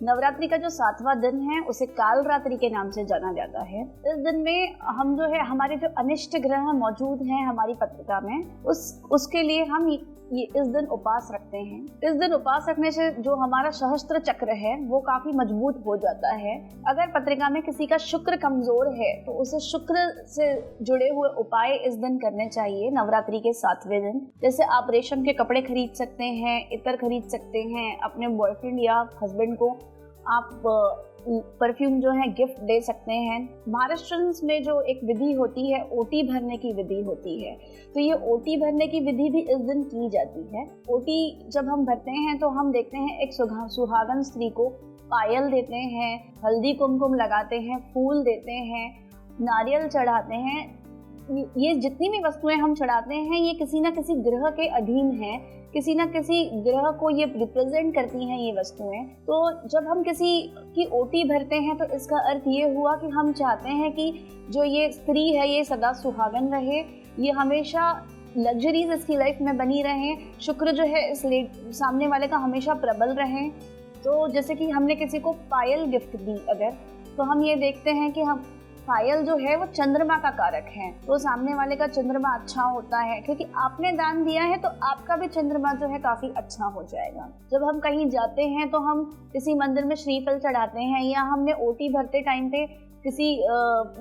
नवरात्रि का जो 7वां दिन है उसे काल रात्रि के नाम से जाना जाता है। इस दिन में हम जो है हमारे जो अनिष्ट ग्रह मौजूद हैं हमारी पत्रिका में उसके लिए हम ये इस दिन उपास रखते हैं। इस दिन उपास रखने से जो हमारा सहस्त्र चक्र है वो काफी मजबूत हो जाता है। अगर पत्रिका में किसी का शुक्र कमजोर है तो उसे शुक्र से जुड़े हुए उपाय इस दिन करने चाहिए नवरात्रि के 7वें दिन। जैसे आप रेशम के कपड़े खरीद सकते हैं, इत्र खरीद सकते हैं, अपने बॉयफ्रेंड या हस्बैंड को आप परफ्यूम जो है गिफ्ट दे सकते हैं। महाराष्ट्र में जो एक विधि होती है ओटी भरने की विधि होती है, तो ये ओटी भरने की विधि भी इस दिन की जाती है। ओटी जब हम भरते हैं तो हम देखते हैं एक सुहागन स्त्री को पायल देते हैं, हल्दी कुमकुम लगाते हैं, फूल देते हैं, नारियल चढ़ाते हैं। ये जितनी भी वस्तुएं हम चढ़ाते हैं ये किसी ना किसी ग्रह के अधीन है, किसी ना किसी ग्रह को ये रिप्रेजेंट करती हैं ये वस्तुएं। तो जब हम किसी की ओटी भरते हैं तो इसका अर्थ ये हुआ कि हम चाहते हैं कि जो ये स्त्री है ये सदा सुहागन रहे, ये हमेशा लग्जरीज इसकी लाइफ में बनी रहे, शुक्र जो है इस सामने वाले का हमेशा प्रबल रहे। तो जैसे कि हमने किसी को पायल गिफ्ट दी अगर, तो हम ये देखते हैं कि हम पायल जो है वो चंद्रमा का कारक है, तो सामने वाले का चंद्रमा अच्छा होता है, क्योंकि आपने दान दिया है तो आपका भी चंद्रमा जो है काफी अच्छा हो जाएगा। जब हम कहीं जाते हैं तो हम किसी मंदिर में श्रीफल चढ़ाते हैं, या हमने ओटी भरते टाइम पे किसी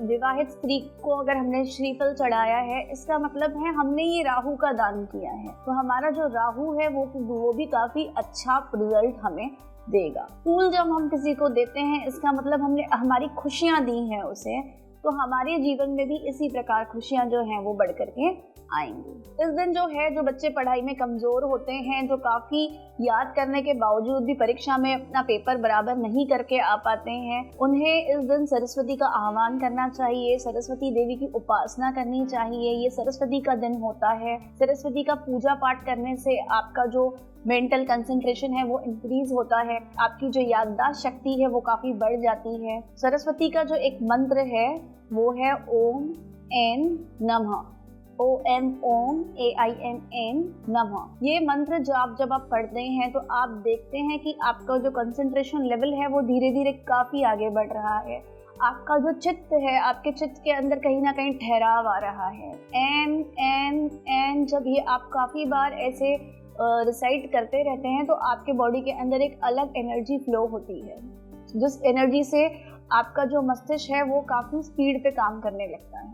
विवाहित स्त्री को अगर हमने श्रीफल चढ़ाया है, इसका मतलब है हमने ये राहु का दान किया है। तो हमारा जो राहु है वो भी काफी अच्छा रिजल्ट हमें देगा। फूल जब हम किसी को देते हैं इसका मतलब हमने हमारी खुशियां दी हैं उसे, तो हमारे जीवन में भी इसी प्रकार खुशियां जो हैं वो बढ़ करके आएंगी। इस दिन जो है जो बच्चे पढ़ाई में कमजोर होते हैं, जो काफी याद करने के बावजूद भी परीक्षा में अपना पेपर बराबर नहीं करके आ पाते हैं, उन्हें इस दिन सरस्वती का आह्वान करना चाहिए, सरस्वती देवी की उपासना करनी चाहिए। ये सरस्वती का दिन होता है। सरस्वती का पूजा पाठ करने से आपका जो मेंटल कंसंट्रेशन है वो इंक्रीज होता है, आपकी जो याददाश्त शक्ति है वो काफी बढ़ जाती है। सरस्वती का जो एक मंत्र है वो है ओम एन नमः, OM ओम AINN नमः। ये मंत्र जब आप पढ़ते हैं तो आप देखते हैं कि आपका जो कंसंट्रेशन लेवल है वो धीरे धीरे काफी आगे बढ़ रहा है। आपका जो चित्त है, आपके चित्त के अंदर कहीं ना कहीं ठहराव आ रहा है। एन जब ये आप काफी बार ऐसे रिसाइट करते रहते हैं तो आपके बॉडी के अंदर एक अलग एनर्जी फ्लो होती है, जिस एनर्जी से आपका जो मस्तिष्क है वो काफी स्पीड पे काम करने लगता है।